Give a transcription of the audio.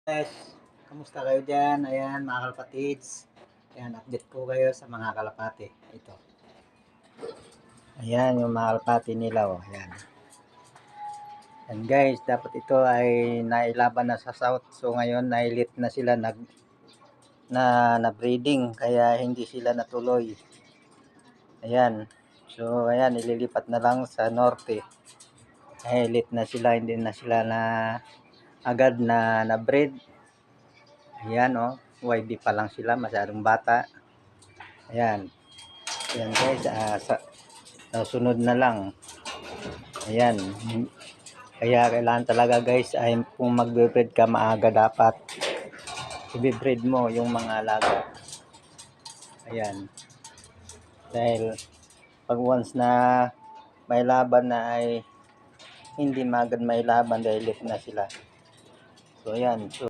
Guys, kamusta kayo dyan? Ayan, mga kalapatids. Ayan, update ko kayo sa mga kalapati. Ito. Ayan, yung mga kalapati nila. Oh. Ayan. And guys, dapat ito ay nailaban na sa south. So ngayon, nailit na sila na breeding. Kaya hindi sila natuloy. Ayan. So, ayan, ililipat na lang sa norte. Nailit na sila, hindi na sila agad na breed. Ayan, oh. YB pa lang sila, masyadong bata. Ayan. Ayan guys, sunod na lang. Ayan. Kaya kailangan talaga guys ay kung magbe-breed ka maaga dapat i-breed mo yung mga alaga. Ayan. Dahil pag once na may laban na ay hindi magad may laban dahil late na sila. So ayan. So